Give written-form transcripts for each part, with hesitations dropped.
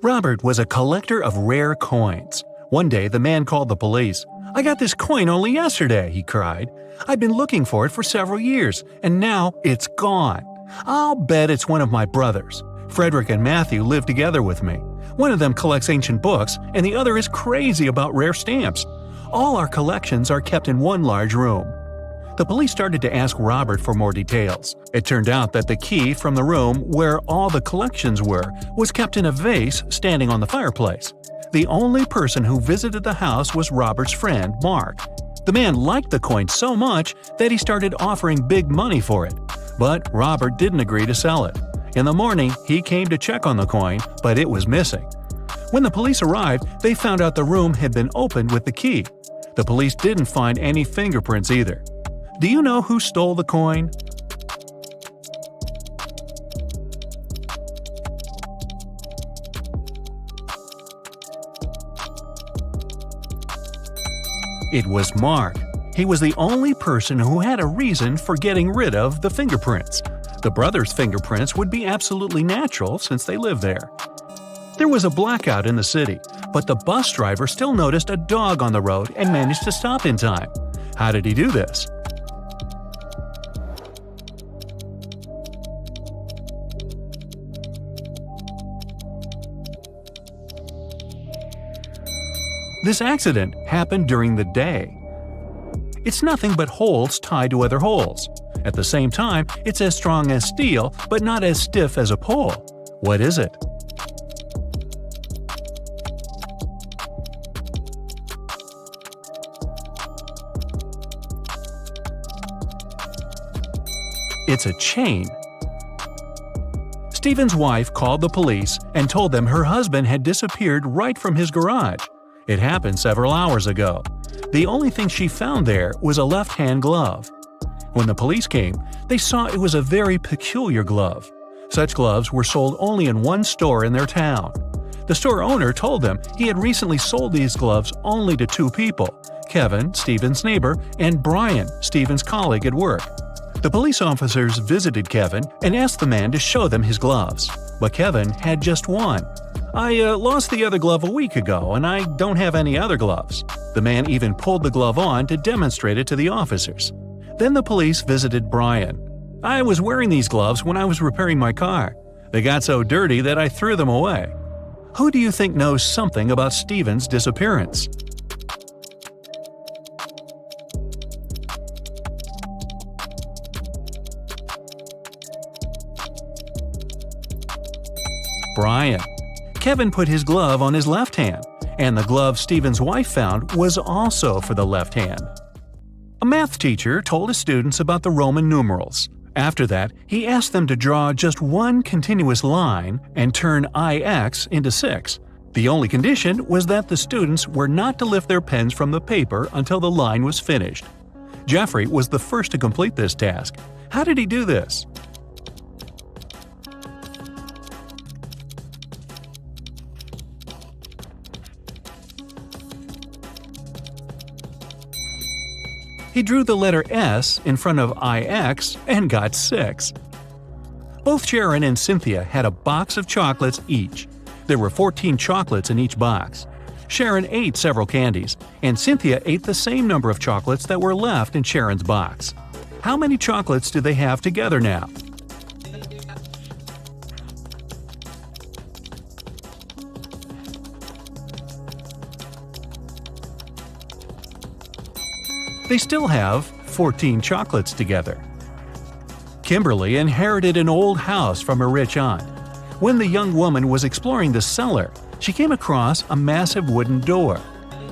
Robert was a collector of rare coins. One day, the man called the police. "I got this coin only yesterday," he cried. "I've been looking for it for several years, and now it's gone. I'll bet it's one of my brothers. Frederick and Matthew live together with me. One of them collects ancient books, and the other is crazy about rare stamps. All our collections are kept in one large room." The police started to ask Robert for more details. It turned out that the key from the room where all the collections were was kept in a vase standing on the fireplace. The only person who visited the house was Robert's friend, Mark. The man liked the coin so much that he started offering big money for it. But Robert didn't agree to sell it. In the morning, he came to check on the coin, but it was missing. When the police arrived, they found out the room had been opened with the key. The police didn't find any fingerprints either. Do you know who stole the coin? It was Mark. He was the only person who had a reason for getting rid of the fingerprints. The brothers' fingerprints would be absolutely natural since they lived there. There was a blackout in the city, but the bus driver still noticed a dog on the road and managed to stop in time. How did he do this? This accident happened during the day. It's nothing but holes tied to other holes. At the same time, it's as strong as steel, but not as stiff as a pole. What is it? It's a chain. Stephen's wife called the police and told them her husband had disappeared right from his garage. It happened several hours ago. The only thing she found there was a left-hand glove. When the police came, they saw it was a very peculiar glove. Such gloves were sold only in one store in their town. The store owner told them he had recently sold these gloves only to two people, Kevin, Stephen's neighbor, and Brian, Stephen's colleague at work. The police officers visited Kevin and asked the man to show them his gloves, but Kevin had just one. "I lost the other glove a week ago, and I don't have any other gloves." The man even pulled the glove on to demonstrate it to the officers. Then the police visited Brian. "I was wearing these gloves when I was repairing my car. They got so dirty that I threw them away." Who do you think knows something about Stephen's disappearance? Brian. Kevin put his glove on his left hand, and the glove Stephen's wife found was also for the left hand. A math teacher told his students about the Roman numerals. After that, he asked them to draw just one continuous line and turn IX into 6. The only condition was that the students were not to lift their pens from the paper until the line was finished. Jeffrey was the first to complete this task. How did he do this? He drew the letter S in front of IX and got 6. Both Sharon and Cynthia had a box of chocolates each. There were 14 chocolates in each box. Sharon ate several candies, and Cynthia ate the same number of chocolates that were left in Sharon's box. How many chocolates do they have together now? They still have 14 chocolates together. Kimberly inherited an old house from her rich aunt. When the young woman was exploring the cellar, she came across a massive wooden door.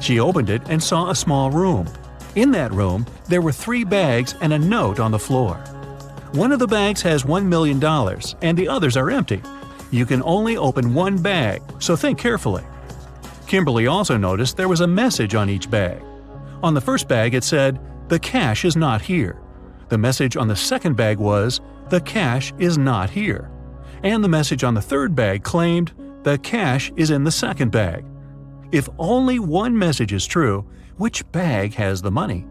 She opened it and saw a small room. In that room, there were 3 bags and a note on the floor. One of the bags has $1 million and the others are empty. You can only open one bag, so think carefully. Kimberly also noticed there was a message on each bag. On the first bag it said, "The cash is not here." The message on the second bag was, "The cash is not here." And the message on the third bag claimed, "The cash is in the second bag." If only one message is true, which bag has the money?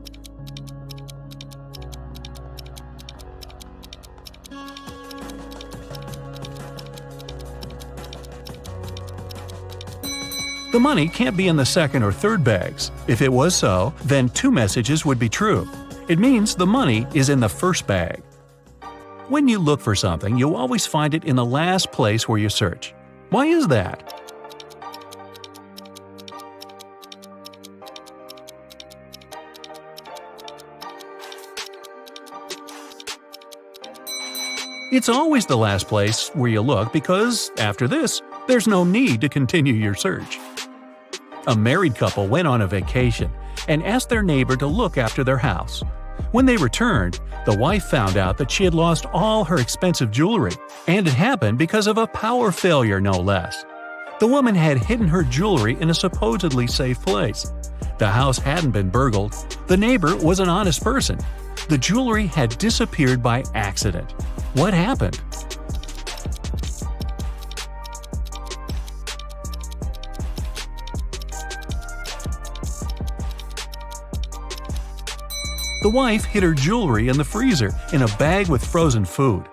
The money can't be in the second or third bags. If it was so, then two messages would be true. It means the money is in the first bag. When you look for something, you always find it in the last place where you search. Why is that? It's always the last place where you look because, after this, there's no need to continue your search. A married couple went on a vacation and asked their neighbor to look after their house. When they returned, the wife found out that she had lost all her expensive jewelry, and it happened because of a power failure, no less. The woman had hidden her jewelry in a supposedly safe place. The house hadn't been burgled. The neighbor was an honest person. The jewelry had disappeared by accident. What happened? The wife hid her jewelry in the freezer in a bag with frozen food.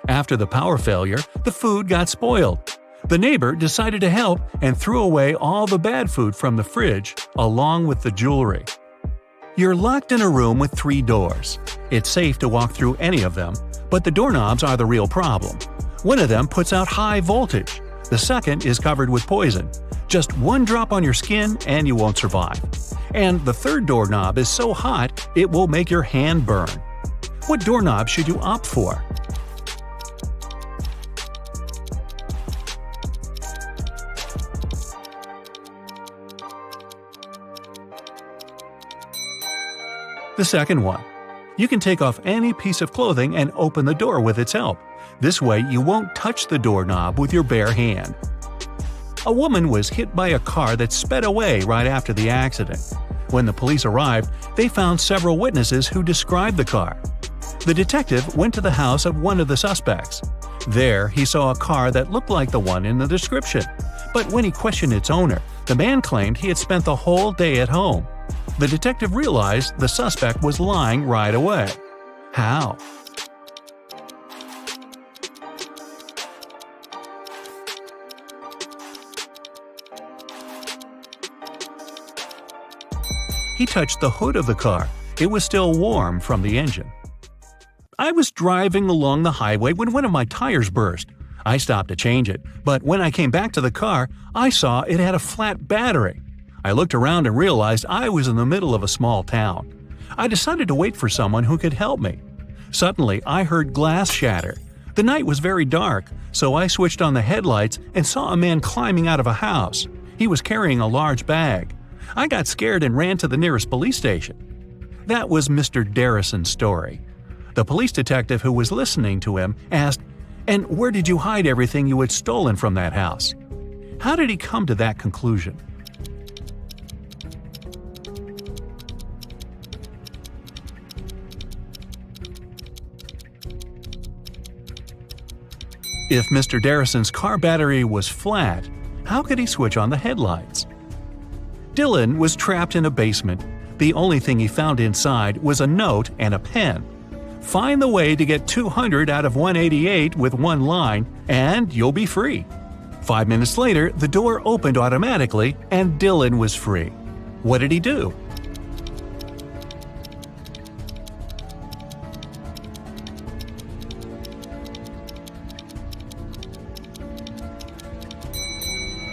After the power failure, the food got spoiled. The neighbor decided to help and threw away all the bad food from the fridge, along with the jewelry. You're locked in a room with 3 doors. It's safe to walk through any of them, but the doorknobs are the real problem. One of them puts out high voltage. The second is covered with poison. Just one drop on your skin and you won't survive. And the third doorknob is so hot it will make your hand burn. What doorknob should you opt for? The second one. You can take off any piece of clothing and open the door with its help. This way you won't touch the doorknob with your bare hand. A woman was hit by a car that sped away right after the accident. When the police arrived, they found several witnesses who described the car. The detective went to the house of one of the suspects. There, he saw a car that looked like the one in the description. But when he questioned its owner, the man claimed he had spent the whole day at home. The detective realized the suspect was lying right away. How? He touched the hood of the car. It was still warm from the engine. I was driving along the highway when one of my tires burst. I stopped to change it, but when I came back to the car, I saw it had a flat battery. I looked around and realized I was in the middle of a small town. I decided to wait for someone who could help me. Suddenly, I heard glass shatter. The night was very dark, so I switched on the headlights and saw a man climbing out of a house. He was carrying a large bag. I got scared and ran to the nearest police station. That was Mr. Darrison's story. The police detective who was listening to him asked, "And where did you hide everything you had stolen from that house?" How did he come to that conclusion? If Mr. Darrison's car battery was flat, how could he switch on the headlights? Dylan was trapped in a basement. The only thing he found inside was a note and a pen. Find the way to get 200 out of 188 with one line, and you'll be free. 5 minutes later, the door opened automatically, and Dylan was free. What did he do?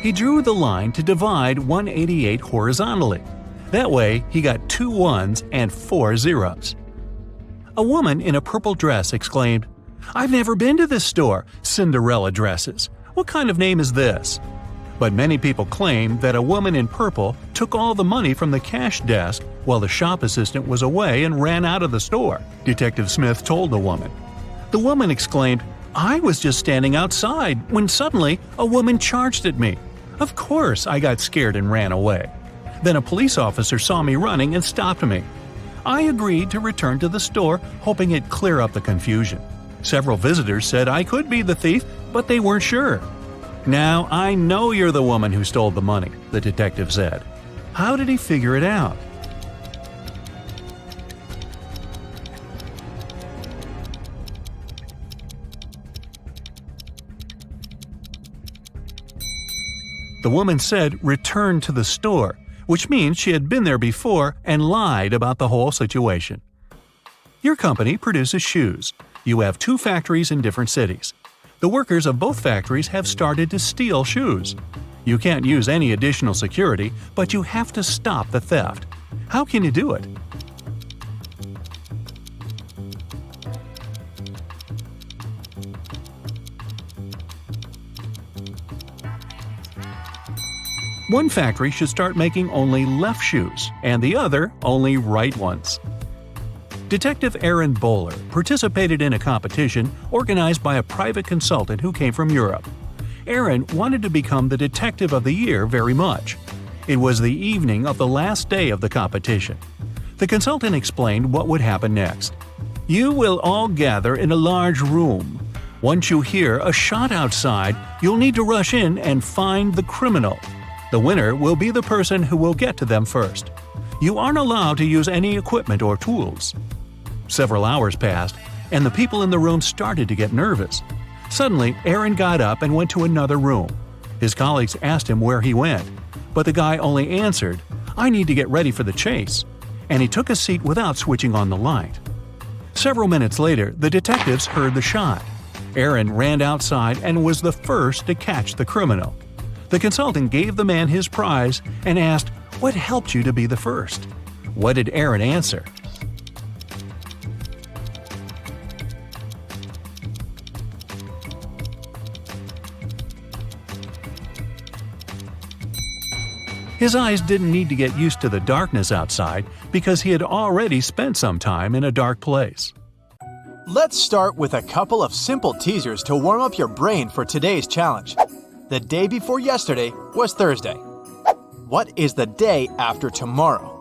He drew the line to divide 188 horizontally. That way, he got 2 ones and 4 zeros. A woman in a purple dress exclaimed, "I've never been to this store, Cinderella dresses. What kind of name is this?" But many people claim that a woman in purple took all the money from the cash desk while the shop assistant was away and ran out of the store, Detective Smith told the woman. The woman exclaimed, "I was just standing outside when suddenly a woman charged at me. Of course, I got scared and ran away. Then a police officer saw me running and stopped me. I agreed to return to the store, hoping it'd clear up the confusion. Several visitors said I could be the thief, but they weren't sure. Now I know you're the woman who stole the money," the detective said. How did he figure it out? The woman said return to the store, which means she had been there before and lied about the whole situation. Your company produces shoes. You have 2 factories in different cities. The workers of both factories have started to steal shoes. You can't use any additional security, but you have to stop the theft. How can you do it? One factory should start making only left shoes, and the other only right ones. Detective Aaron Bowler participated in a competition organized by a private consultant who came from Europe. Aaron wanted to become the Detective of the Year very much. It was the evening of the last day of the competition. The consultant explained what would happen next. You will all gather in a large room. Once you hear a shot outside, you'll need to rush in and find the criminal. The winner will be the person who will get to them first. You aren't allowed to use any equipment or tools. Several hours passed, and the people in the room started to get nervous. Suddenly, Aaron got up and went to another room. His colleagues asked him where he went, but the guy only answered, "I need to get ready for the chase," and he took a seat without switching on the light. Several minutes later, the detectives heard the shot. Aaron ran outside and was the first to catch the criminal. The consultant gave the man his prize and asked, "What helped you to be the first?" What did Aaron answer? His eyes didn't need to get used to the darkness outside because he had already spent some time in a dark place. Let's start with a couple of simple teasers to warm up your brain for today's challenge. The day before yesterday was Thursday. What is the day after tomorrow?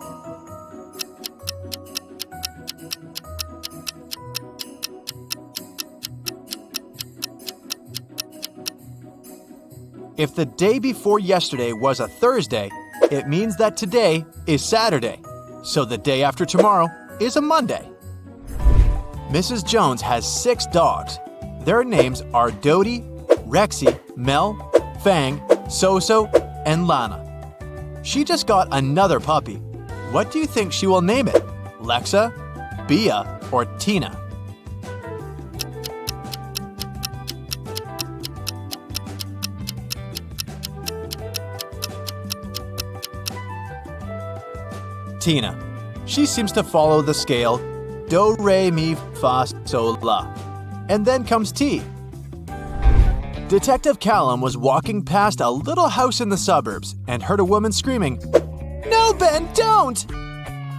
If the day before yesterday was a Thursday, it means that today is Saturday, so the day after tomorrow is a Monday. Mrs. Jones has 6 dogs. Their names are Dodie, Rexy, Mel, Fang, Soso, and Lana. She just got another puppy. What do you think she will name it? Lexa, Bia, or Tina? Tina. She seems to follow the scale do, re, mi, fa, sol, la. And then comes T. Detective Callum was walking past a little house in the suburbs and heard a woman screaming, "No, Ben, don't!"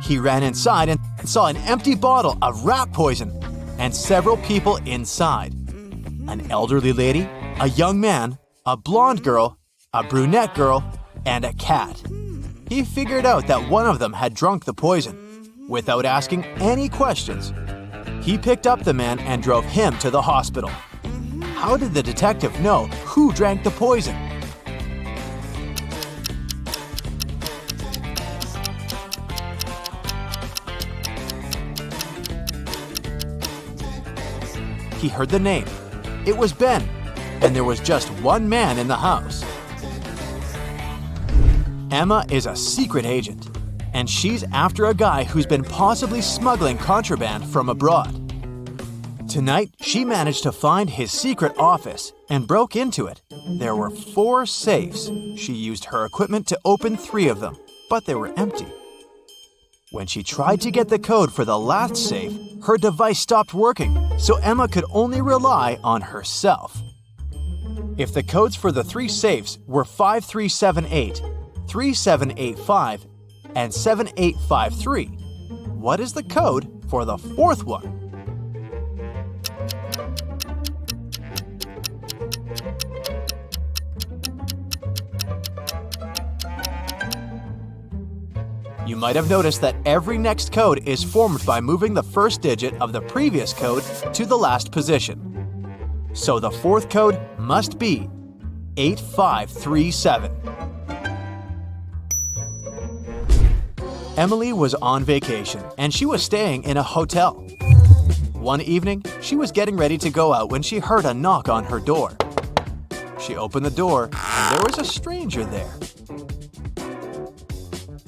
He ran inside and saw an empty bottle of rat poison and several people inside. An elderly lady, a young man, a blonde girl, a brunette girl, and a cat. He figured out that one of them had drunk the poison. Without asking any questions, he picked up the man and drove him to the hospital. How did the detective know who drank the poison? He heard the name. It was Ben, and there was just one man in the house. Emma is a secret agent, and she's after a guy who's been possibly smuggling contraband from abroad. Tonight, she managed to find his secret office and broke into it. There were 4 safes. She used her equipment to open 3 of them, but they were empty. When she tried to get the code for the last safe, her device stopped working, so Emma could only rely on herself. If the codes for the 3 safes were 5378, 3785, and 7853, what is the code for the 4th one? You might have noticed that every next code is formed by moving the first digit of the previous code to the last position. So the 4th code must be 8537. Emily was on vacation and she was staying in a hotel. One evening, she was getting ready to go out when she heard a knock on her door. She opened the door, and there was a stranger there.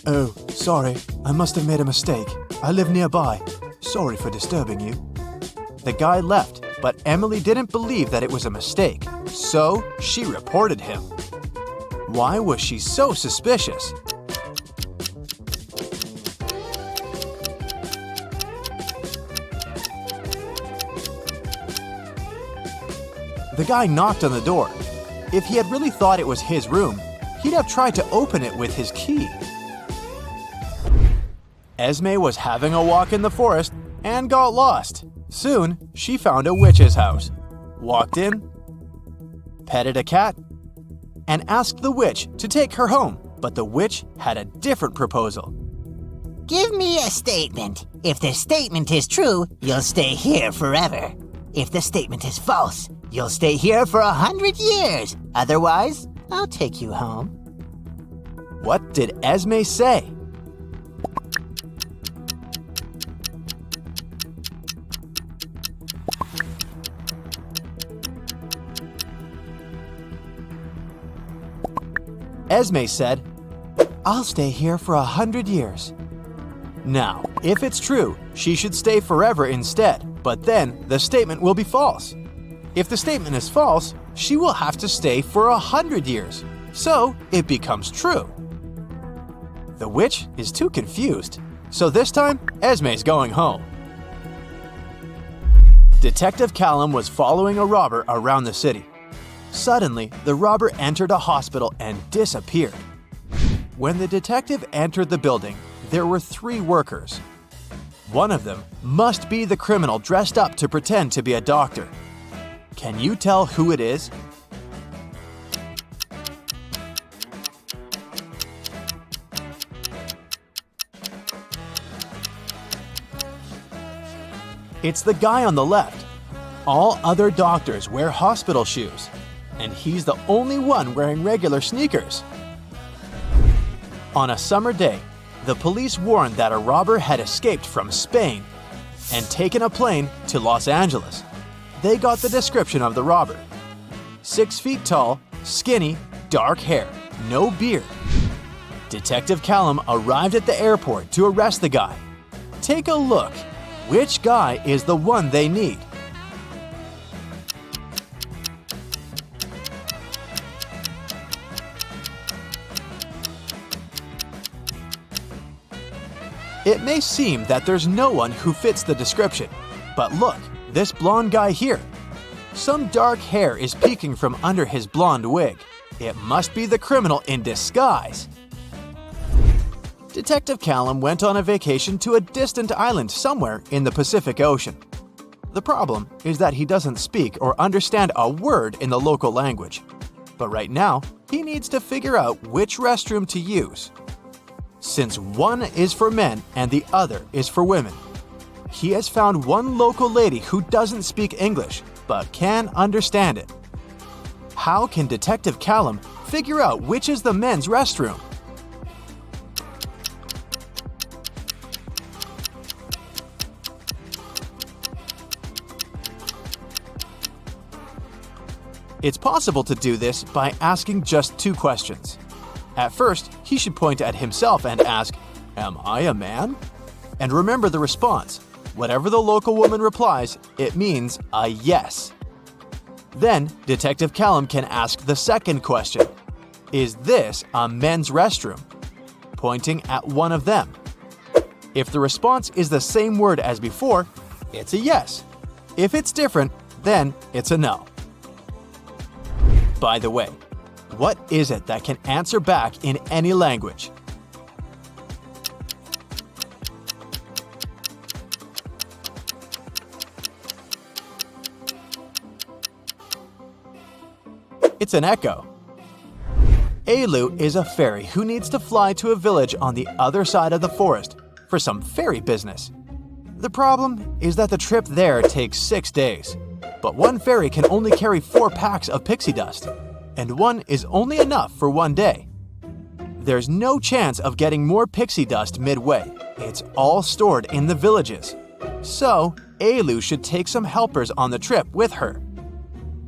"Oh, sorry, I must have made a mistake. I live nearby. Sorry for disturbing you." The guy left, but Emily didn't believe that it was a mistake, so she reported him. Why was she so suspicious? The guy knocked on the door. If he had really thought it was his room, he'd have tried to open it with his key. Esme was having a walk in the forest and got lost. Soon, she found a witch's house, walked in, petted a cat, and asked the witch to take her home. But the witch had a different proposal. Give me a statement. If the statement is true, you'll stay here forever. If the statement is false, you'll stay here for 100 years. Otherwise, I'll take you home. What did Esme say? Esme said, "I'll stay here for 100 years. Now, if it's true, she should stay forever instead, but then the statement will be false. If the statement is false, she will have to stay for 100 years, so it becomes true. The witch is too confused, so this time, Esme's going home. Detective Callum was following a robber around the city. Suddenly, the robber entered a hospital and disappeared. When the detective entered the building, there were 3 workers. One of them must be the criminal dressed up to pretend to be a doctor. Can you tell who it is? It's the guy on the left. All other doctors wear hospital shoes, and he's the only one wearing regular sneakers. On a summer day, the police warned that a robber had escaped from Spain and taken a plane to Los Angeles. They got the description of the robber. 6 feet tall, skinny, dark hair, no beard. Detective Callum arrived at the airport to arrest the guy. Take a look. Which guy is the one they need? It may seem that there's no one who fits the description, but look, this blonde guy here. Some dark hair is peeking from under his blonde wig. It must be the criminal in disguise. Detective Callum went on a vacation to a distant island somewhere in the Pacific Ocean. The problem is that he doesn't speak or understand a word in the local language. But right now, he needs to figure out which restroom to use. Since one is for men and the other is for women, he has found one local lady who doesn't speak English but can understand it. How can Detective Callum figure out which is the men's restroom? It's possible to do this by asking just 2 questions. At first, he should point at himself and ask, "Am I a man?" And remember the response. Whatever the local woman replies, it means a yes. Then, Detective Callum can ask the second question. Is this a men's restroom? Pointing at one of them. If the response is the same word as before, it's a yes. If it's different, then it's a no. By the way, what is it that can answer back in any language? It's an echo. Elu is a fairy who needs to fly to a village on the other side of the forest for some fairy business. The problem is that the trip there takes 6 days, but one fairy can only carry 4 packs of pixie dust, and one is only enough for 1 day. There's no chance of getting more pixie dust midway. It's all stored in the villages. So, Elu should take some helpers on the trip with her.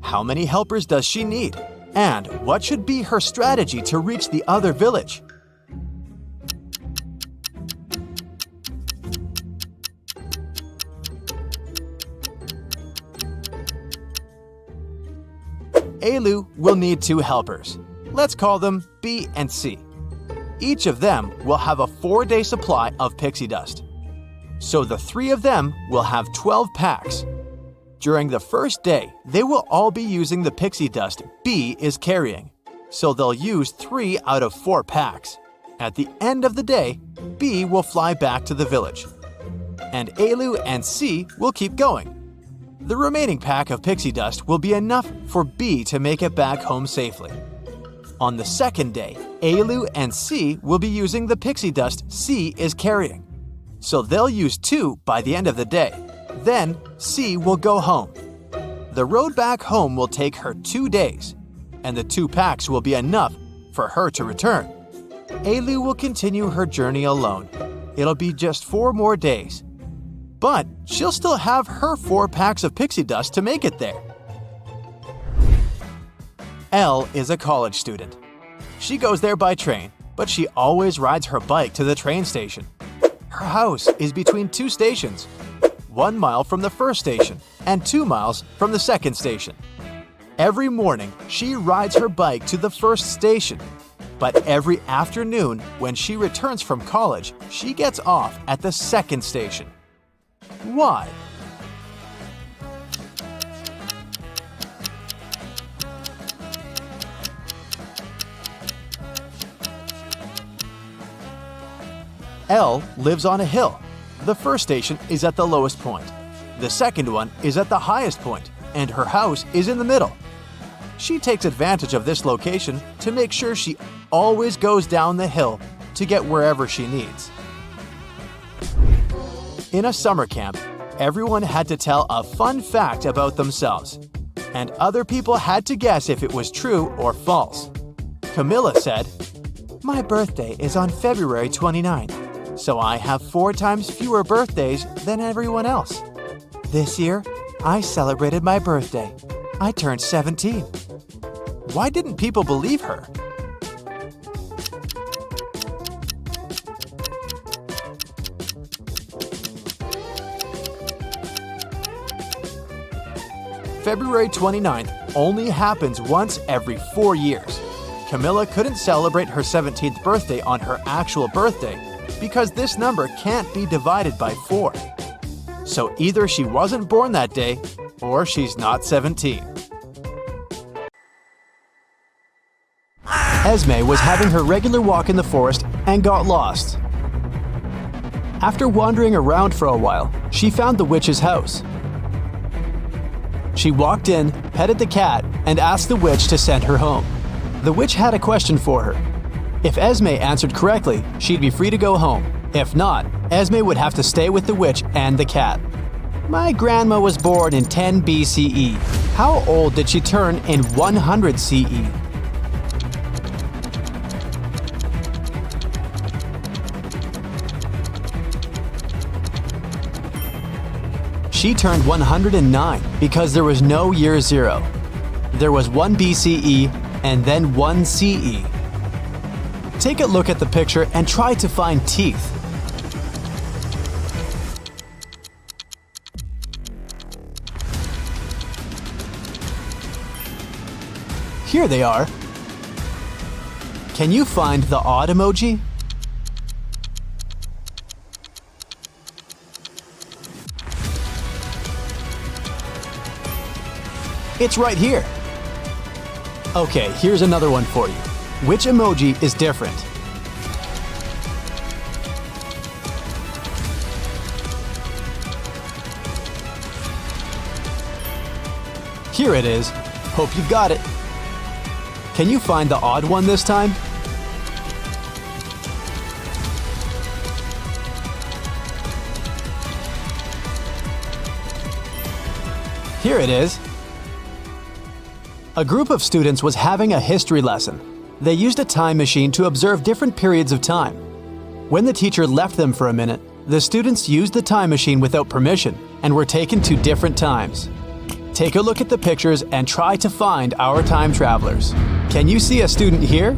How many helpers does she need? And what should be her strategy to reach the other village? Elu will need 2 helpers. Let's call them B and C. Each of them will have a 4-day supply of pixie dust. So the 3 of them will have 12 packs. During the first day, they will all be using the pixie dust B is carrying. So they'll use 3 out of 4 packs. At the end of the day, B will fly back to the village. And Elu and C will keep going. The remaining pack of pixie dust will be enough for B to make it back home safely. On the second day, Elu and C will be using the pixie dust C is carrying. So they'll use 2 by the end of the day. Then C will go home. The road back home will take her 2 days, and the 2 packs will be enough for her to return. Elu will continue her journey alone. It'll be just 4 more days. But she'll still have her 4 packs of pixie dust to make it there. L is a college student. She goes there by train, but she always rides her bike to the train station. Her house is between 2 stations, 1 mile from the first station and 2 miles from the second station. Every morning, she rides her bike to the first station. But every afternoon, when she returns from college, she gets off at the second station. Why? L lives on a hill. The first station is at the lowest point. The second one is at the highest point, and her house is in the middle. She takes advantage of this location to make sure she always goes down the hill to get wherever she needs. In a summer camp, everyone had to tell a fun fact about themselves, and other people had to guess if it was true or false. Camilla said, "My birthday is on February 29th, so I have 4 times fewer birthdays than everyone else. This year, I celebrated my birthday. I turned 17. Why didn't people believe her? February 29th only happens once every 4 years. Camilla couldn't celebrate her 17th birthday on her actual birthday because this number can't be divided by 4. So either she wasn't born that day or she's not 17. Esme was having her regular walk in the forest and got lost. After wandering around for a while, she found the witch's house. She walked in, petted the cat, and asked the witch to send her home. The witch had a question for her. If Esme answered correctly, she'd be free to go home. If not, Esme would have to stay with the witch and the cat. My grandma was born in 10 BCE. How old did she turn in 100 CE? She turned 109 because there was no year 0. There was 1 BCE and then 1 CE. Take a look at the picture and try to find teeth. Here they are. Can you find the odd emoji? It's right here. Okay, here's another one for you. Which emoji is different? Here it is. Hope you've got it. Can you find the odd one this time? Here it is. A group of students was having a history lesson. They used a time machine to observe different periods of time. When the teacher left them for a minute, the students used the time machine without permission and were taken to different times. take a look at the pictures and try to find our time travelers. Can you see a student here?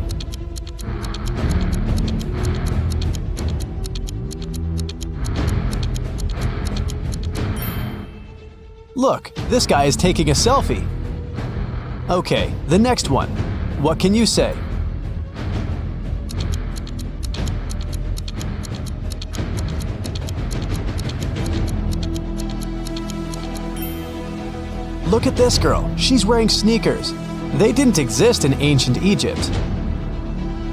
Look, this guy is taking a selfie. Okay, the next one. What can you say? Look at this girl. She's wearing sneakers. They didn't exist in ancient Egypt.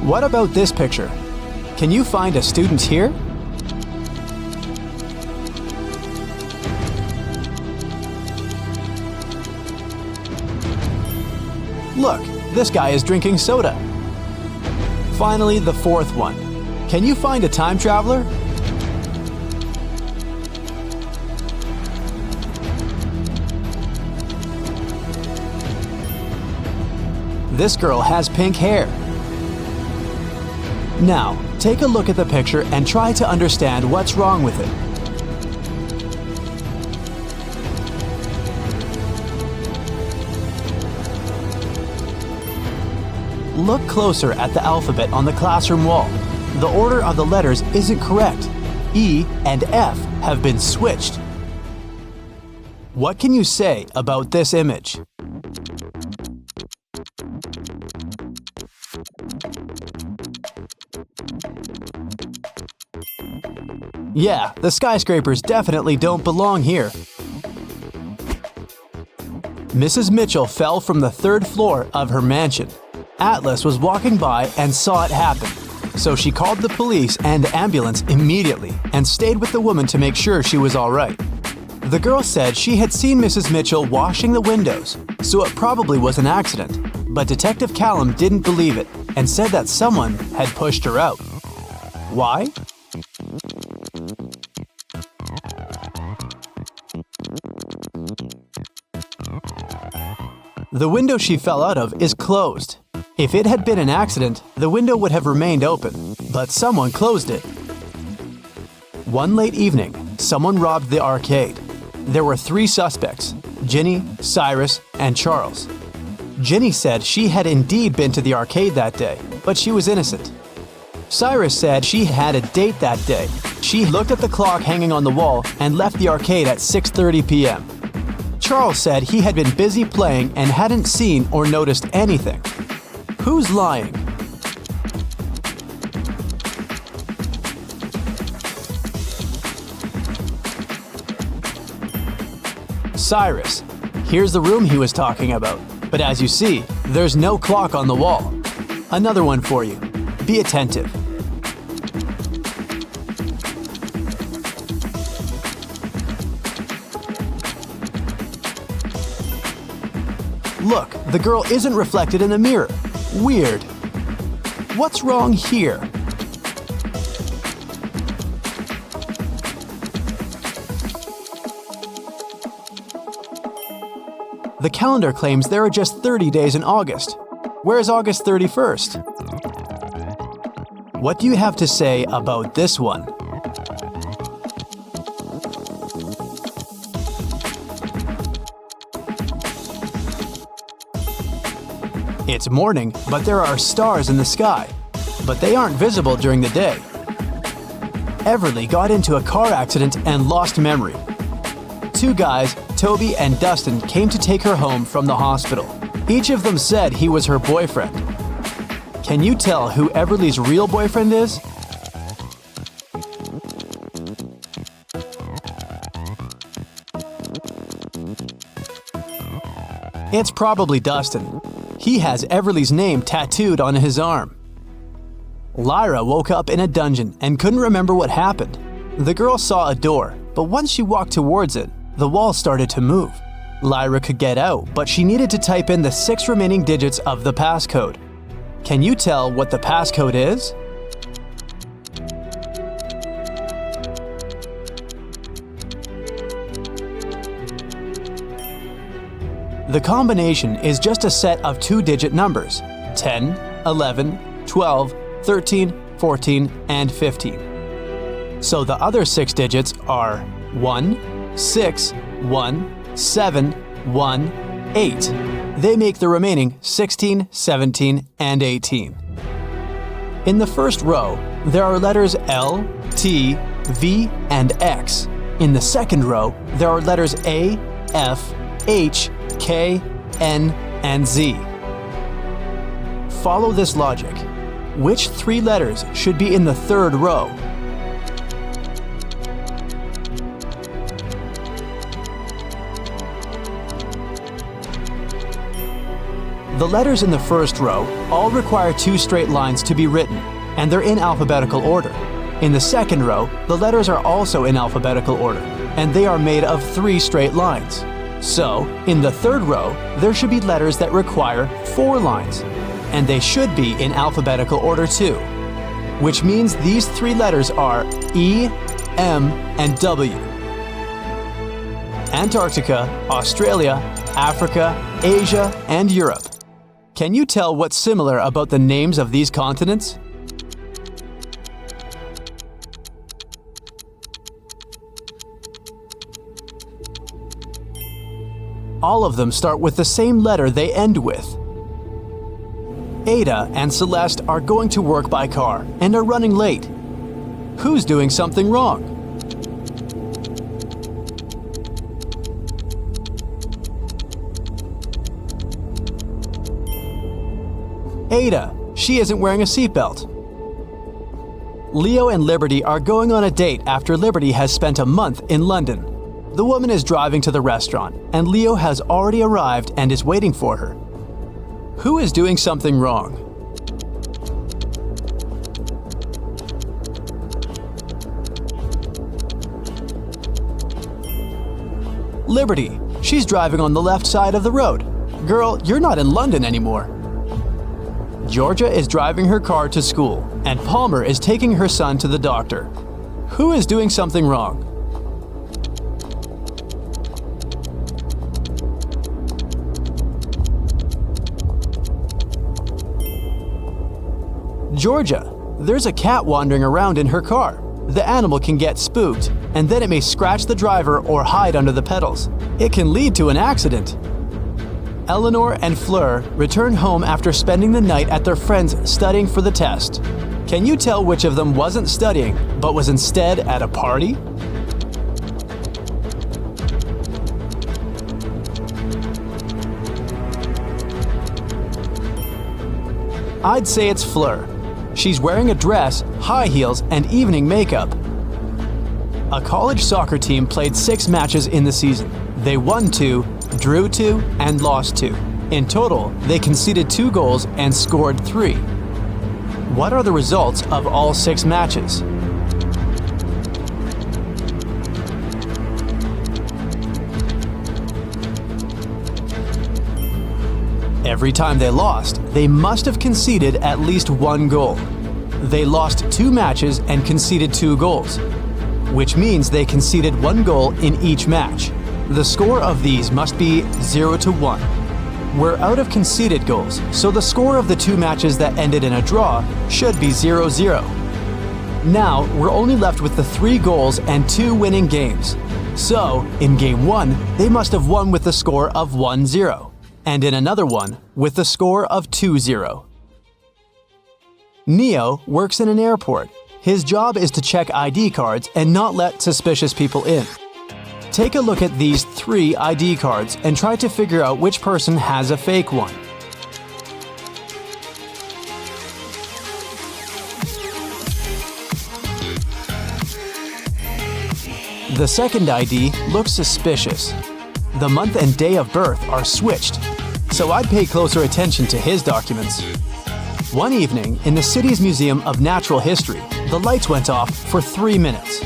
What about this picture? Can you find a student here? Look, this guy is drinking soda. Finally, the fourth one. Can you find a time traveler? This girl has pink hair. Now, take a look at the picture and try to understand what's wrong with it. Look closer at the alphabet on the classroom wall. The order of the letters isn't correct. E and F have been switched. What can you say about this image? Yeah, the skyscrapers definitely don't belong here. Mrs. Mitchell fell from the third floor of her mansion. Atlas was walking by and saw it happen. So she called the police and ambulance immediately and stayed with the woman to make sure she was all right. The girl said she had seen Mrs. Mitchell washing the windows, so it probably was an accident. But Detective Callum didn't believe it and said that someone had pushed her out. Why? The window she fell out of is closed. If it had been an accident, the window would have remained open, but someone closed it. One late evening, someone robbed the arcade. There were 3 suspects, Ginny, Cyrus, and Charles. Ginny said she had indeed been to the arcade that day, but she was innocent. Cyrus said she had a date that day. She looked at the clock hanging on the wall and left the arcade at 6:30 p.m. Charles said he had been busy playing and hadn't seen or noticed anything. Who's lying? Cyrus. Here's the room he was talking about. But as you see, there's no clock on the wall. Another one for you. Be attentive. Look, the girl isn't reflected in the mirror. Weird. What's wrong here? The calendar claims there are just 30 days in August. Where's August 31st? What do you have to say about this one? It's morning, but there are stars in the sky. But they aren't visible during the day. Everly got into a car accident and lost memory. 2 guys, Toby and Dustin, came to take her home from the hospital. Each of them said he was her boyfriend. Can you tell who Everly's real boyfriend is? It's probably Dustin. He has Everly's name tattooed on his arm. Lyra woke up in a dungeon and couldn't remember what happened. The girl saw a door, but once she walked towards it, the wall started to move. Lyra could get out, but she needed to type in the 6 remaining digits of the passcode. Can you tell what the passcode is? The combination is just a set of 2-digit numbers, 10, 11, 12, 13, 14, and 15. So the other 6 digits are 1, 6, 1, 7, 1, 8. They make the remaining 16, 17, and 18. In the first row, there are letters L, T, V, and X. In the second row, there are letters A, F, H, K, N, and Z. Follow this logic. Which 3 letters should be in the third row? The letters in the first row all require 2 straight lines to be written, and they're in alphabetical order. In the second row, the letters are also in alphabetical order, and they are made of 3 straight lines. So, in the third row, there should be letters that require 4 lines, and they should be in alphabetical order too, which means these 3 letters are E, M, and W. Antarctica, Australia, Africa, Asia, and Europe. Can you tell what's similar about the names of these continents? All of them start with the same letter they end with. Ada and Celeste are going to work by car and are running late. Who's doing something wrong? Ada, she isn't wearing a seatbelt. Leo and Liberty are going on a date after Liberty has spent a month in London. The woman is driving to the restaurant, and Leo has already arrived and is waiting for her. Who is doing something wrong? Liberty, she's driving on the left side of the road. Girl, you're not in London anymore. Georgia is driving her car to school, and Palmer is taking her son to the doctor. Who is doing something wrong? Georgia, there's a cat wandering around in her car. The animal can get spooked, and then it may scratch the driver or hide under the pedals. It can lead to an accident. Eleanor and Fleur return home after spending the night at their friend's studying for the test. Can you tell which of them wasn't studying, but was instead at a party? I'd say it's Fleur. She's wearing a dress, high heels, and evening makeup. A college soccer team played 6 matches in the season. They won 2, drew 2, and lost 2. In total, they conceded 2 goals and scored 3. What are the results of all 6 matches? Every time they lost, they must have conceded at least 1 goal. They lost 2 matches and conceded 2 goals, which means they conceded 1 goal in each match. The score of these must be 0-1. We're out of conceded goals, so the score of the 2 matches that ended in a draw should be 0-0. Now, we're only left with the 3 goals and 2 winning games. So, in Game 1, they must have won with the score of 1-0, and in another one, with the score of 2-0. Neo works in an airport. His job is to check ID cards and not let suspicious people in. Take a look at these 3 ID cards and try to figure out which person has a fake one. The second ID looks suspicious. The month and day of birth are switched, so I'd pay closer attention to his documents. One evening, in the city's Museum of Natural History, the lights went off for 3 minutes.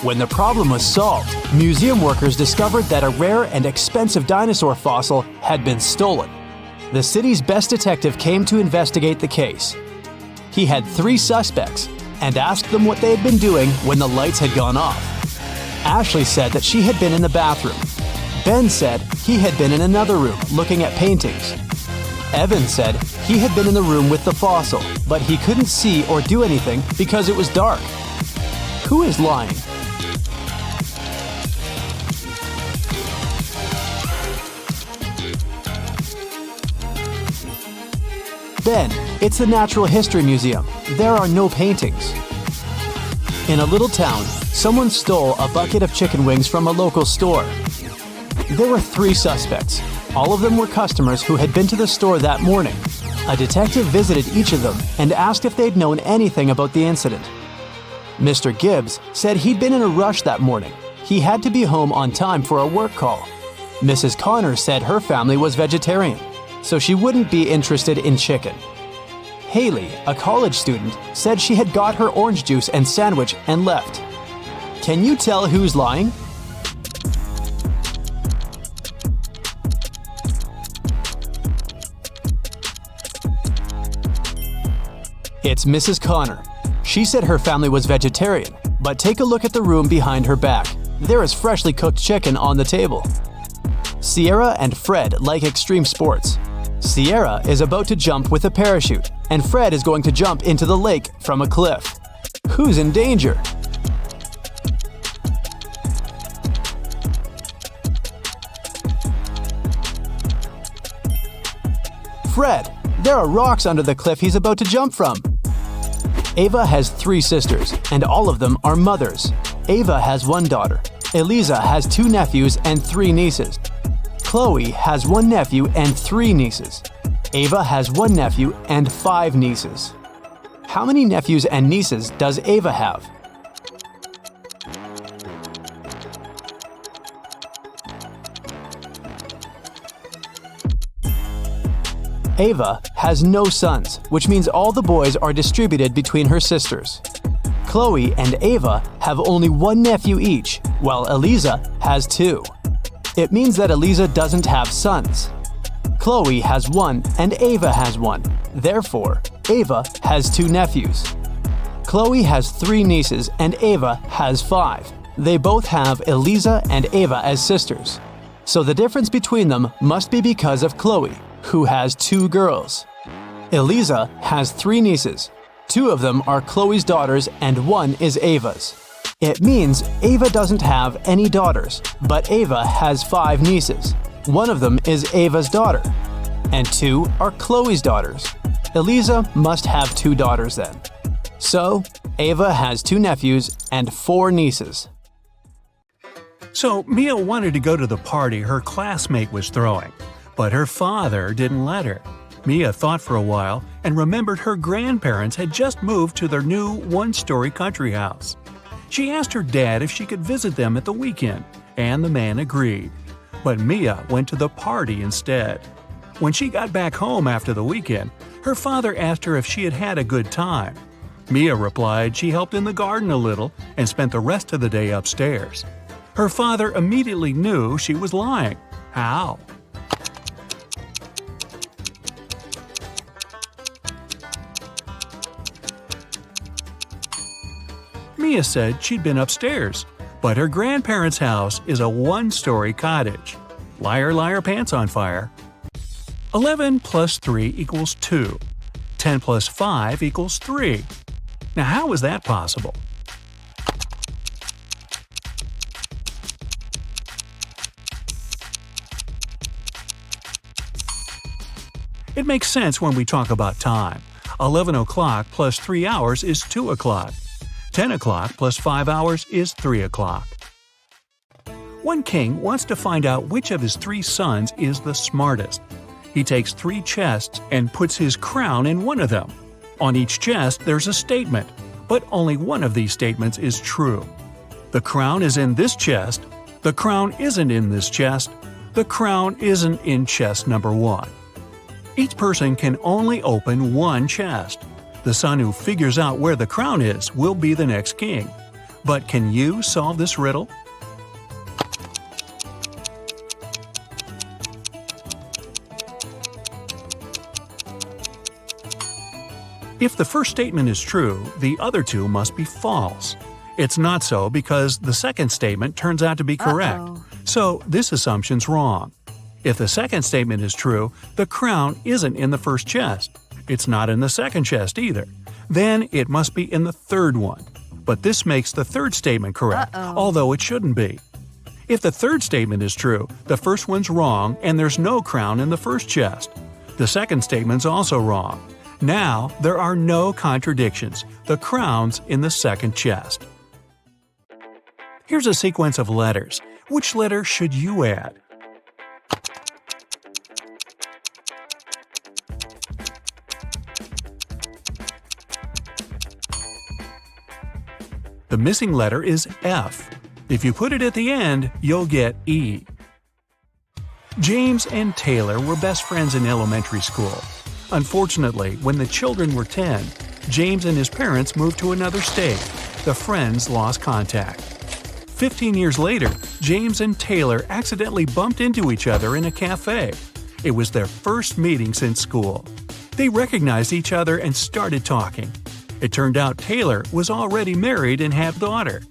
When the problem was solved, museum workers discovered that a rare and expensive dinosaur fossil had been stolen. The city's best detective came to investigate the case. He had 3 suspects and asked them what they had been doing when the lights had gone off. Ashley said that she had been in the bathroom. Ben said he had been in another room looking at paintings. Evan said he had been in the room with the fossil, but he couldn't see or do anything because it was dark. Who is lying? Ben, it's the Natural History Museum. There are no paintings. In a little town, someone stole a bucket of chicken wings from a local store. There were 3 suspects. All of them were customers who had been to the store that morning. A detective visited each of them and asked if they'd known anything about the incident. Mr. Gibbs said he'd been in a rush that morning. He had to be home on time for a work call. Mrs. Connor said her family was vegetarian, so she wouldn't be interested in chicken. Haley, a college student, said she had got her orange juice and sandwich and left. Can you tell who's lying? It's Mrs. Connor. She said her family was vegetarian, but take a look at the room behind her back. There is freshly cooked chicken on the table. Sierra and Fred like extreme sports. Sierra is about to jump with a parachute, and Fred is going to jump into the lake from a cliff. Who's in danger? Fred, there are rocks under the cliff he's about to jump from. Ava has 3 sisters, and all of them are mothers. Ava has 1 daughter. Eliza has 2 nephews and 3 nieces. Chloe has 1 nephew and 3 nieces. Ava has 1 nephew and 5 nieces. How many nephews and nieces does Ava have? Ava has no sons, which means all the boys are distributed between her sisters. Chloe and Ava have only 1 nephew each, while Eliza has 2. It means that Eliza doesn't have sons. Chloe has 1 and Ava has 1. Therefore, Ava has 2 nephews. Chloe has 3 nieces and Ava has 5. They both have Eliza and Ava as sisters. So the difference between them must be because of Chloe, who has 2 girls. Eliza has 3 nieces. 2 of them are Chloe's daughters and 1 is Ava's. It means Ava doesn't have any daughters, but Ava has 5 nieces. 1 of them is Ava's daughter, and 2 are Chloe's daughters. Eliza must have 2 daughters then. So, Ava has 2 nephews and 4 nieces. So Mia wanted to go to the party her classmate was throwing, but her father didn't let her. Mia thought for a while and remembered her grandparents had just moved to their new 1-story country house. She asked her dad if she could visit them at the weekend, and the man agreed. But Mia went to the party instead. When she got back home after the weekend, her father asked her if she had had a good time. Mia replied she helped in the garden a little and spent the rest of the day upstairs. Her father immediately knew she was lying. How? Mia said she'd been upstairs, but her grandparents' house is a 1-story cottage. Liar, liar, pants on fire. 11 plus 3 equals 2. 10 plus 5 equals 3. Now how is that possible? It makes sense when we talk about time. 11 o'clock plus 3 hours is 2 o'clock. 10 o'clock plus 5 hours is 3 o'clock. One king wants to find out which of his 3 sons is the smartest. He takes 3 chests and puts his crown in one of them. On each chest there's a statement, but only one of these statements is true. The crown is in this chest. The crown isn't in this chest. The crown isn't in chest number 1. Each person can only open 1 chest. The son who figures out where the crown is will be the next king. But can you solve this riddle? If the first statement is true, the other 2 must be false. It's not so because the second statement turns out to be correct. So this assumption's wrong. If the second statement is true, the crown isn't in the first chest. It's not in the second chest either. Then it must be in the third one. But this makes the third statement correct, although it shouldn't be. If the third statement is true, the first one's wrong and there's no crown in the first chest. The second statement's also wrong. Now there are no contradictions. The crown's in the second chest. Here's a sequence of letters. Which letter should you add? The missing letter is F. If you put it at the end, you'll get E. James and Taylor were best friends in elementary school. Unfortunately, when the children were 10, James and his parents moved to another state. The friends lost contact. 15 years later, James and Taylor accidentally bumped into each other in a cafe. It was their first meeting since school. They recognized each other and started talking. It turned out Taylor was already married and had a daughter.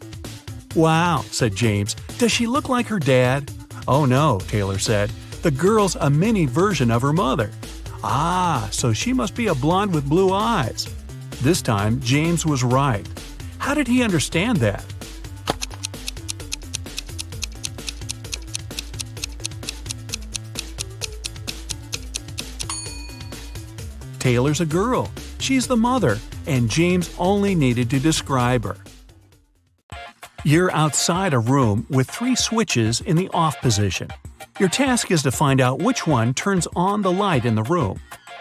"Wow," said James. "Does she look like her dad?" "Oh no," Taylor said. "The girl's a mini version of her mother." "Ah, so she must be a blonde with blue eyes." This time, James was right. How did he understand that? Taylor's a girl. She's the mother, and James only needed to describe her. You're outside a room with 3 switches in the off position. Your task is to find out which one turns on the light in the room.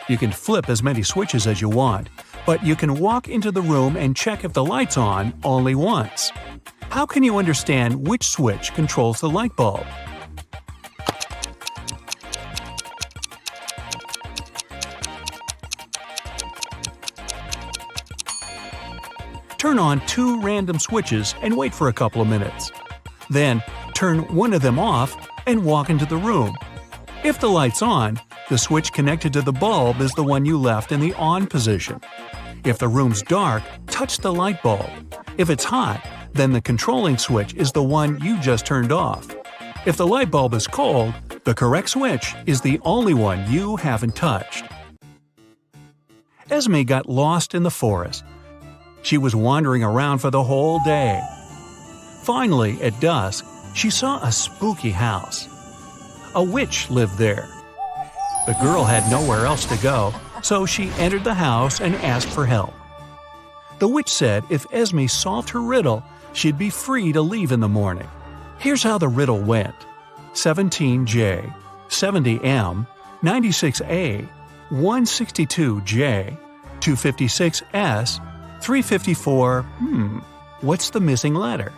You can flip as many switches as you want, but you can walk into the room and check if the light's on only once. How can you understand which switch controls the light bulb? Turn on 2 random switches and wait for a couple of minutes. Then, turn one of them off and walk into the room. If the light's on, the switch connected to the bulb is the one you left in the on position. If the room's dark, touch the light bulb. If it's hot, then the controlling switch is the one you just turned off. If the light bulb is cold, the correct switch is the only one you haven't touched. Esme got lost in the forest. She was wandering around for the whole day. Finally, at dusk, she saw a spooky house. A witch lived there. The girl had nowhere else to go, so she entered the house and asked for help. The witch said if Esme solved her riddle, she'd be free to leave in the morning. Here's how the riddle went. 17J, 70M, 96A, 162J, 256S, 354, what's the missing letter?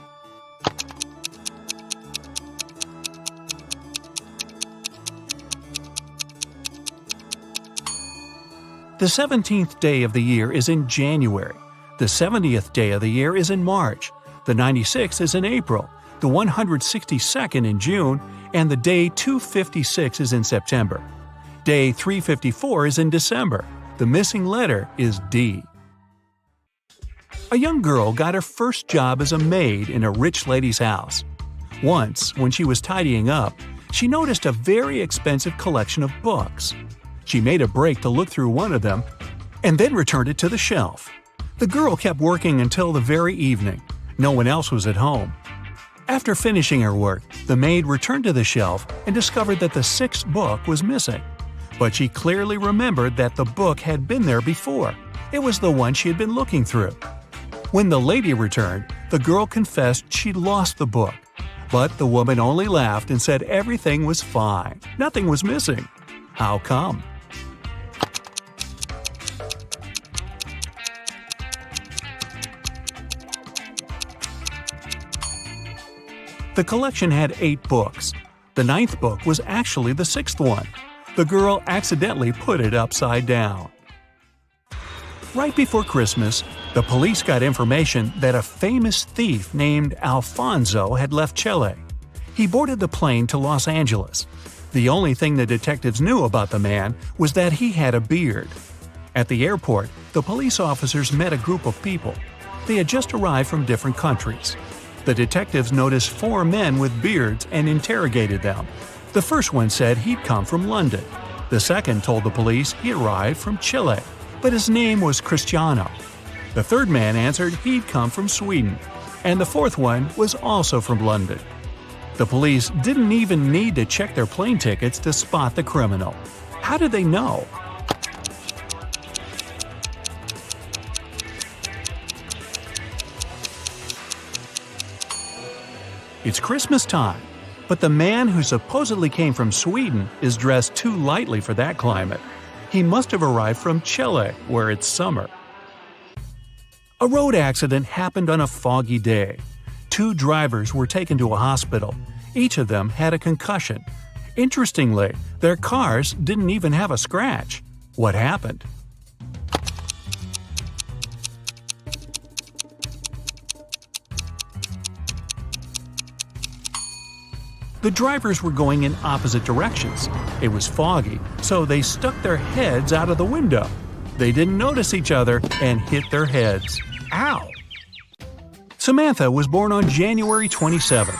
The 17th day of the year is in January. The 70th day of the year is in March. The 96th is in April. The 162nd in June. And the day 256 is in September. Day 354 is in December. The missing letter is D. A young girl got her first job as a maid in a rich lady's house. Once, when she was tidying up, she noticed a very expensive collection of books. She made a break to look through one of them and then returned it to the shelf. The girl kept working until the very evening. No one else was at home. After finishing her work, the maid returned to the shelf and discovered that the 6th book was missing. But she clearly remembered that the book had been there before. It was the one she had been looking through. When the lady returned, the girl confessed she'd lost the book. But the woman only laughed and said everything was fine. Nothing was missing. How come? The collection had 8 books. The 9th book was actually the 6th one. The girl accidentally put it upside down. Right before Christmas, the police got information that a famous thief named Alfonso had left Chile. He boarded the plane to Los Angeles. The only thing the detectives knew about the man was that he had a beard. At the airport, the police officers met a group of people. They had just arrived from different countries. The detectives noticed 4 men with beards and interrogated them. The first one said he'd come from London. The second told the police he arrived from Chile, but his name was Cristiano. The third man answered he'd come from Sweden, and the fourth one was also from London. The police didn't even need to check their plane tickets to spot the criminal. How did they know? It's Christmas time. But the man who supposedly came from Sweden is dressed too lightly for that climate. He must have arrived from Chile, where it's summer. A road accident happened on a foggy day. 2 drivers were taken to a hospital. Each of them had a concussion. Interestingly, their cars didn't even have a scratch. What happened? The drivers were going in opposite directions. It was foggy, so they stuck their heads out of the window. They didn't notice each other and hit their heads. Ow! Samantha was born on January 27th.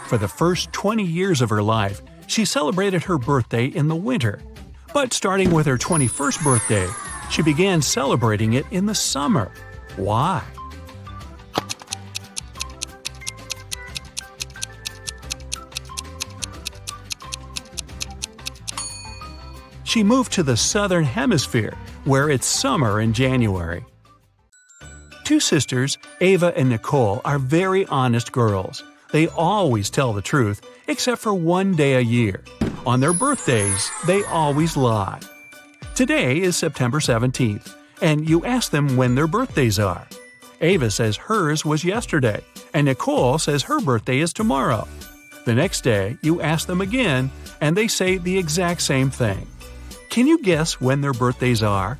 For the first 20 years of her life, she celebrated her birthday in the winter. But starting with her 21st birthday, she began celebrating it in the summer. Why? She moved to the southern hemisphere, where it's summer in January. 2 sisters, Ava and Nicole, are very honest girls. They always tell the truth, except for one day a year. On their birthdays, they always lie. Today is September 17th, and you ask them when their birthdays are. Ava says hers was yesterday, and Nicole says her birthday is tomorrow. The next day, you ask them again, and they say the exact same thing. Can you guess when their birthdays are?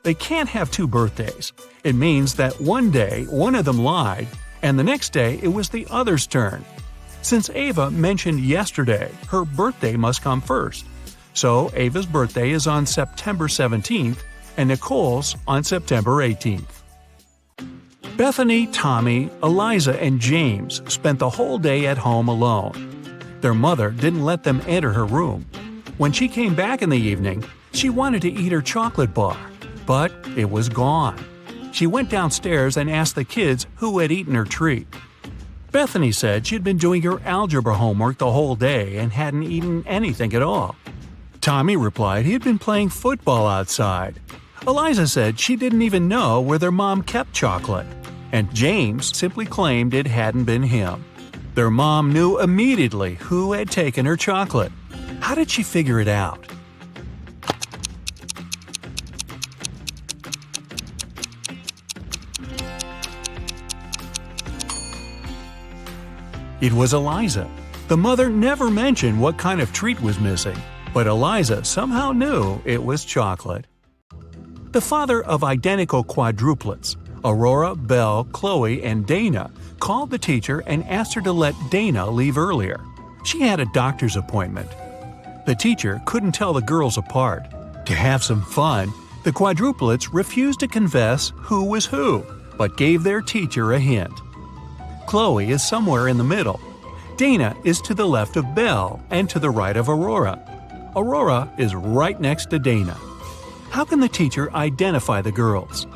They can't have 2 birthdays. It means that one day one of them lied, and the next day it was the other's turn. Since Ava mentioned yesterday, her birthday must come first. So Ava's birthday is on September 17th, and Nicole's on September 18th. Bethany, Tommy, Eliza, and James spent the whole day at home alone. Their mother didn't let them enter her room. When she came back in the evening, she wanted to eat her chocolate bar, but it was gone. She went downstairs and asked the kids who had eaten her treat. Bethany said she'd been doing her algebra homework the whole day and hadn't eaten anything at all. Tommy replied he had been playing football outside. Eliza said she didn't even know where their mom kept chocolate. And James simply claimed it hadn't been him. Their mom knew immediately who had taken her chocolate. How did she figure it out? It was Eliza. The mother never mentioned what kind of treat was missing, but Eliza somehow knew it was chocolate. The father of identical quadruplets, Aurora, Belle, Chloe, and Dana, called the teacher and asked her to let Dana leave earlier. She had a doctor's appointment. The teacher couldn't tell the girls apart. To have some fun, the quadruplets refused to confess who was who, but gave their teacher a hint. Chloe is somewhere in the middle. Dana is to the left of Belle and to the right of Aurora. Aurora is right next to Dana. How can the teacher identify the girls?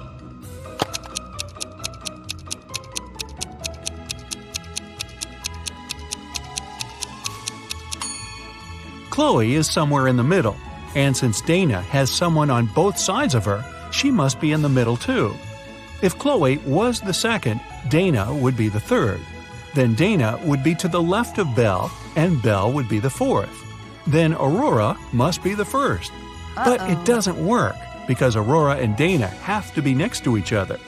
Chloe is somewhere in the middle, and since Dana has someone on both sides of her, she must be in the middle too. If Chloe was the second, Dana would be the third. Then Dana would be to the left of Belle, and Belle would be the fourth. Then Aurora must be the first. But it doesn't work, because Aurora and Dana have to be next to each other.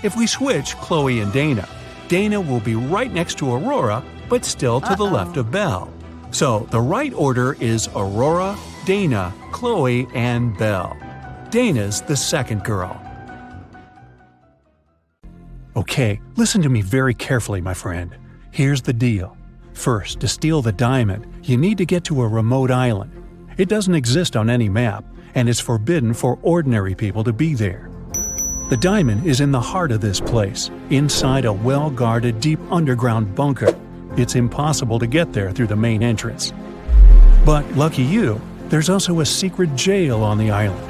If we switch Chloe and Dana, Dana will be right next to Aurora, but still to the left of Belle. So the right order is Aurora, Dana, Chloe, and Belle. Dana's the second girl. Okay, listen to me very carefully, my friend. Here's the deal. First, to steal the diamond, you need to get to a remote island. It doesn't exist on any map, and it's forbidden for ordinary people to be there. The diamond is in the heart of this place, inside a well-guarded deep underground bunker. It's impossible to get there through the main entrance. But lucky you, there's also a secret jail on the island.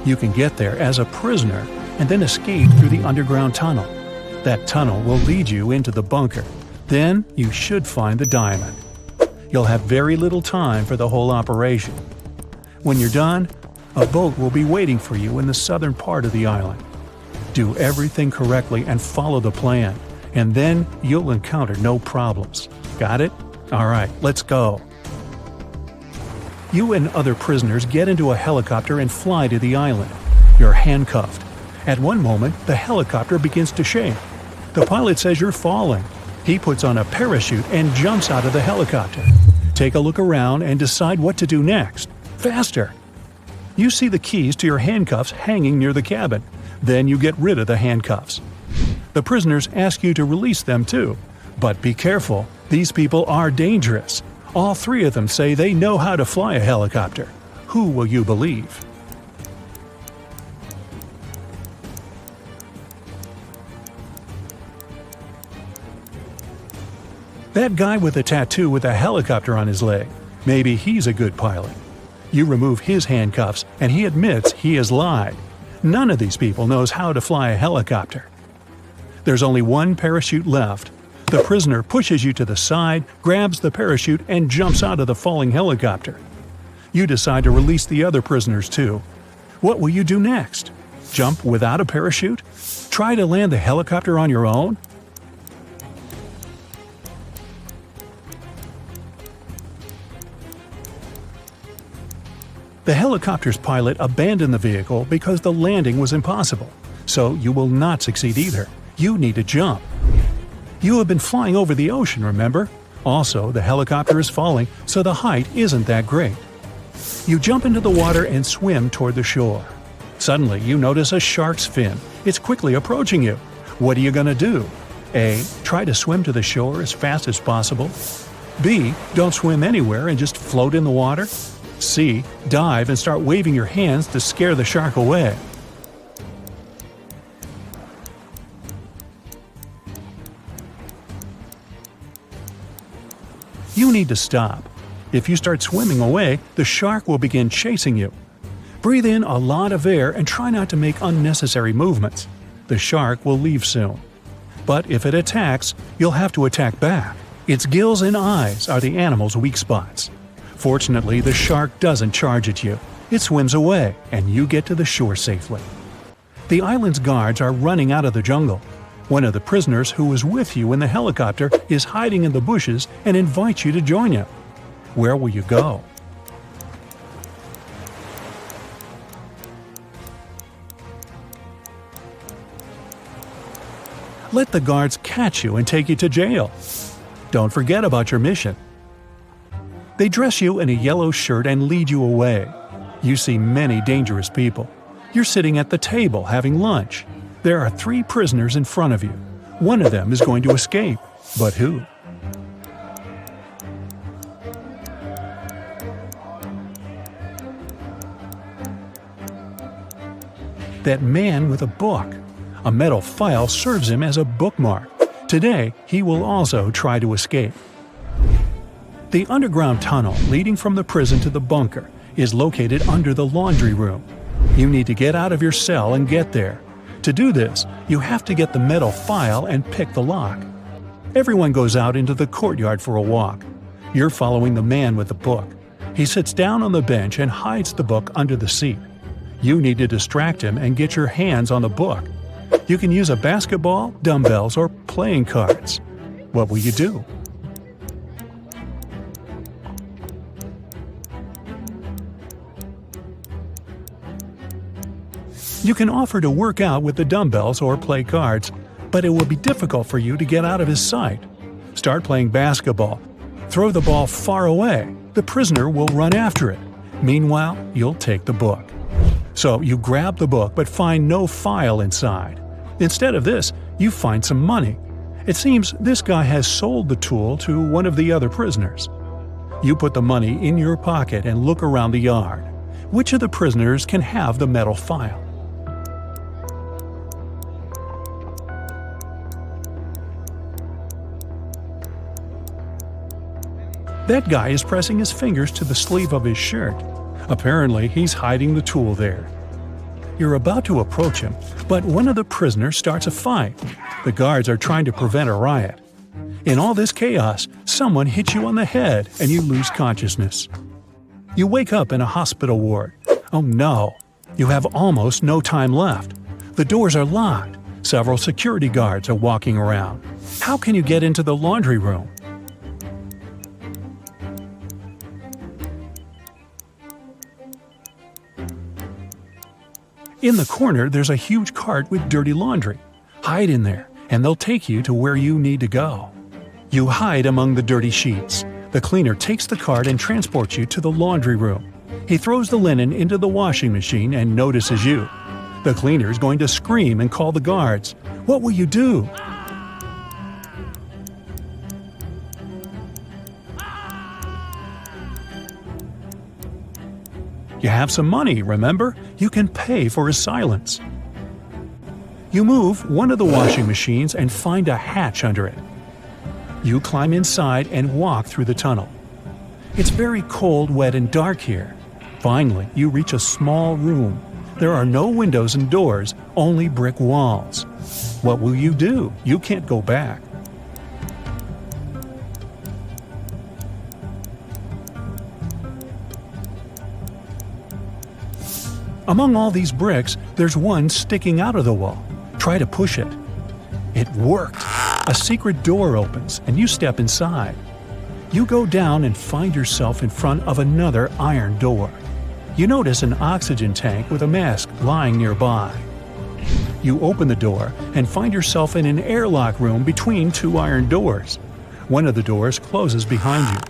You can get there as a prisoner and then escape through the underground tunnel. That tunnel will lead you into the bunker. Then you should find the diamond. You'll have very little time for the whole operation. When you're done, A boat will be waiting for you in the southern part of the island. Do everything correctly and follow the plan, and then you'll encounter no problems. Got it? Alright, let's go. You and other prisoners get into a helicopter and fly to the island. You're handcuffed. At one moment, the helicopter begins to shake. The pilot says you're falling. He puts on a parachute and jumps out of the helicopter. Take a look around and decide what to do next. Faster! You see the keys to your handcuffs hanging near the cabin. Then you get rid of the handcuffs. The prisoners ask you to release them too. But be careful, these people are dangerous. All three of them say they know how to fly a helicopter. Who will you believe? That guy with a tattoo with a helicopter on his leg. Maybe he's a good pilot. You remove his handcuffs and he admits he has lied. None of these people knows how to fly a helicopter. There's only one parachute left. The prisoner pushes you to the side, grabs the parachute, and jumps out of the falling helicopter. You decide to release the other prisoners too. What will you do next? Jump without a parachute? Try to land the helicopter on your own? The helicopter's pilot abandoned the vehicle because the landing was impossible. So you will not succeed either. You need to jump. You have been flying over the ocean, remember? Also, the helicopter is falling, so the height isn't that great. You jump into the water and swim toward the shore. Suddenly, you notice a shark's fin. It's quickly approaching you. What are you going to do? A. Try to swim to the shore as fast as possible. B. Don't swim anywhere and just float in the water. C. Dive and start waving your hands to scare the shark away. You need to stop. If you start swimming away, the shark will begin chasing you. Breathe in a lot of air and try not to make unnecessary movements. The shark will leave soon. But if it attacks, you'll have to attack back. Its gills and eyes are the animal's weak spots. Fortunately, the shark doesn't charge at you. It swims away, and you get to the shore safely. The island's guards are running out of the jungle. One of the prisoners who was with you in the helicopter is hiding in the bushes and invites you to join him. Where will you go? Let the guards catch you and take you to jail. Don't forget about your mission. They dress you in a yellow shirt and lead you away. You see many dangerous people. You're sitting at the table having lunch. There are 3 prisoners in front of you. One of them is going to escape. But who? That man with a book. A metal file serves him as a bookmark. Today, he will also try to escape. The underground tunnel leading from the prison to the bunker is located under the laundry room. You need to get out of your cell and get there. To do this, you have to get the metal file and pick the lock. Everyone goes out into the courtyard for a walk. You're following the man with the book. He sits down on the bench and hides the book under the seat. You need to distract him and get your hands on the book. You can use a basketball, dumbbells, or playing cards. What will you do? You can offer to work out with the dumbbells or play cards, but it will be difficult for you to get out of his sight. Start playing basketball. Throw the ball far away. The prisoner will run after it. Meanwhile, you'll take the book. So you grab the book but find no file inside. Instead of this, you find some money. It seems this guy has sold the tool to one of the other prisoners. You put the money in your pocket and look around the yard. Which of the prisoners can have the metal file? That guy is pressing his fingers to the sleeve of his shirt. Apparently, he's hiding the tool there. You're about to approach him, but one of the prisoners starts a fight. The guards are trying to prevent a riot. In all this chaos, someone hits you on the head and you lose consciousness. You wake up in a hospital ward. Oh no! You have almost no time left. The doors are locked. Several security guards are walking around. How can you get into the laundry room? In the corner, there's a huge cart with dirty laundry. Hide in there, and they'll take you to where you need to go. You hide among the dirty sheets. The cleaner takes the cart and transports you to the laundry room. He throws the linen into the washing machine and notices you. The cleaner is going to scream and call the guards. What will you do? You have some money, remember? You can pay for his silence. You move one of the washing machines and find a hatch under it. You climb inside and walk through the tunnel. It's very cold, wet, and dark here. Finally, you reach a small room. There are no windows and doors, only brick walls. What will you do? You can't go back. Among all these bricks, there's one sticking out of the wall. Try to push it. It worked! A secret door opens, and you step inside. You go down and find yourself in front of another iron door. You notice an oxygen tank with a mask lying nearby. You open the door and find yourself in an airlock room between two iron doors. One of the doors closes behind you.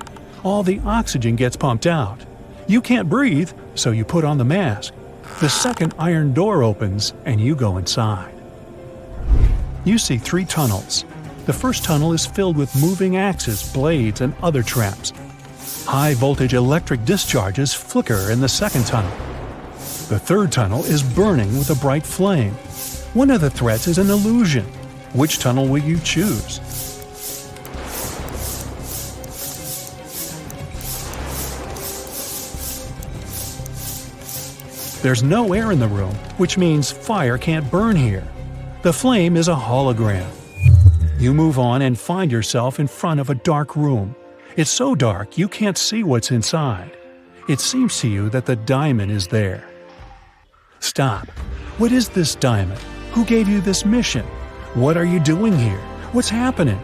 All the oxygen gets pumped out. You can't breathe, so you put on the mask. The second iron door opens, and you go inside. You see 3 tunnels. The first tunnel is filled with moving axes, blades, and other traps. High-voltage electric discharges flicker in the second tunnel. The third tunnel is burning with a bright flame. One of the threats is an illusion. Which tunnel will you choose? There's no air in the room, which means fire can't burn here. The flame is a hologram. You move on and find yourself in front of a dark room. It's so dark you can't see what's inside. It seems to you that the diamond is there. Stop. What is this diamond? Who gave you this mission? What are you doing here? What's happening?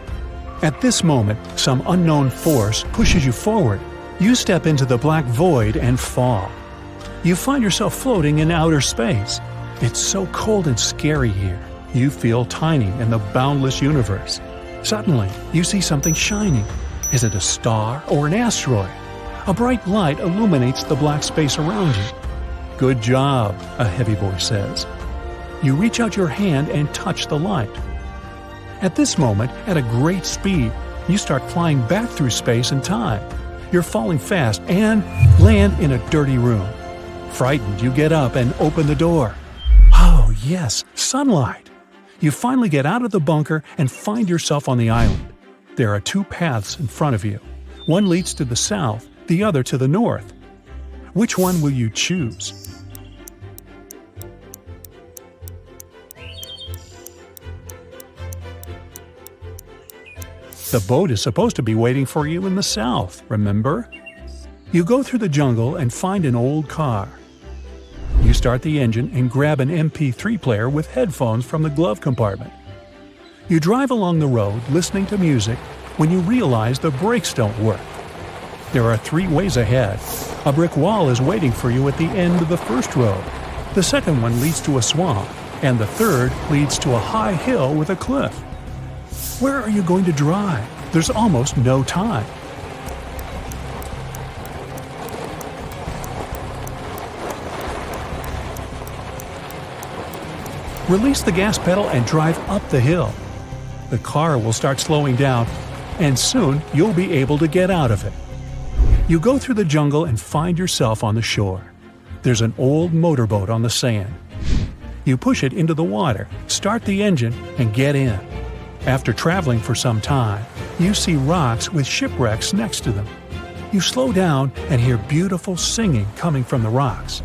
At this moment, some unknown force pushes you forward. You step into the black void and fall. You find yourself floating in outer space. It's so cold and scary here. You feel tiny in the boundless universe. Suddenly, you see something shining. Is it a star or an asteroid? A bright light illuminates the black space around you. Good job, a heavy voice says. You reach out your hand and touch the light. At this moment, at a great speed, you start flying back through space and time. You're falling fast and land in a dirty room. Frightened, you get up and open the door. Oh, yes, sunlight! You finally get out of the bunker and find yourself on the island. There are 2 paths in front of you. One leads to the south, the other to the north. Which one will you choose? The boat is supposed to be waiting for you in the south, remember? You go through the jungle and find an old car. You start the engine and grab an MP3 player with headphones from the glove compartment. You drive along the road listening to music when you realize the brakes don't work. There are 3 ways ahead. A brick wall is waiting for you at the end of the first road. The second one leads to a swamp, and the third leads to a high hill with a cliff. Where are you going to drive? There's almost no time. Release the gas pedal and drive up the hill. The car will start slowing down, and soon you'll be able to get out of it. You go through the jungle and find yourself on the shore. There's an old motorboat on the sand. You push it into the water, start the engine, and get in. After traveling for some time, you see rocks with shipwrecks next to them. You slow down and hear beautiful singing coming from the rocks.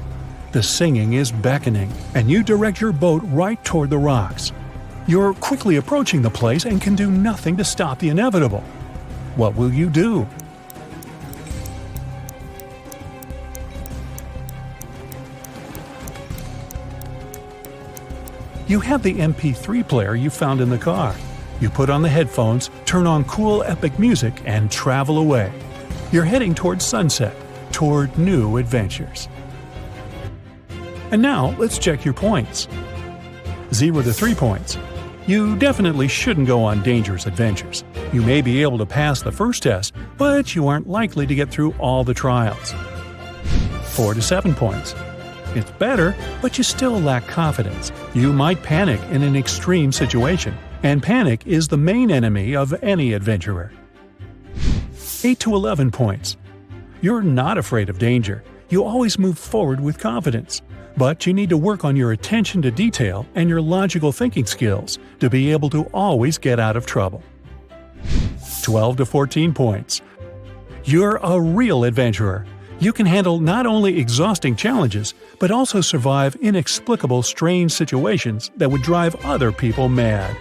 The singing is beckoning, and you direct your boat right toward the rocks. You're quickly approaching the place and can do nothing to stop the inevitable. What will you do? You have the MP3 player you found in the car. You put on the headphones, turn on cool epic music, and travel away. You're heading toward sunset, toward new adventures. And now, let's check your points. 0 to 3 points. You definitely shouldn't go on dangerous adventures. You may be able to pass the first test, but you aren't likely to get through all the trials. 4 to 7 points. It's better, but you still lack confidence. You might panic in an extreme situation, and panic is the main enemy of any adventurer. 8 to 11 points. You're not afraid of danger. You always move forward with confidence. But you need to work on your attention to detail and your logical thinking skills to be able to always get out of trouble. 12 to 14 points. You're a real adventurer. You can handle not only exhausting challenges, but also survive inexplicable strange situations that would drive other people mad.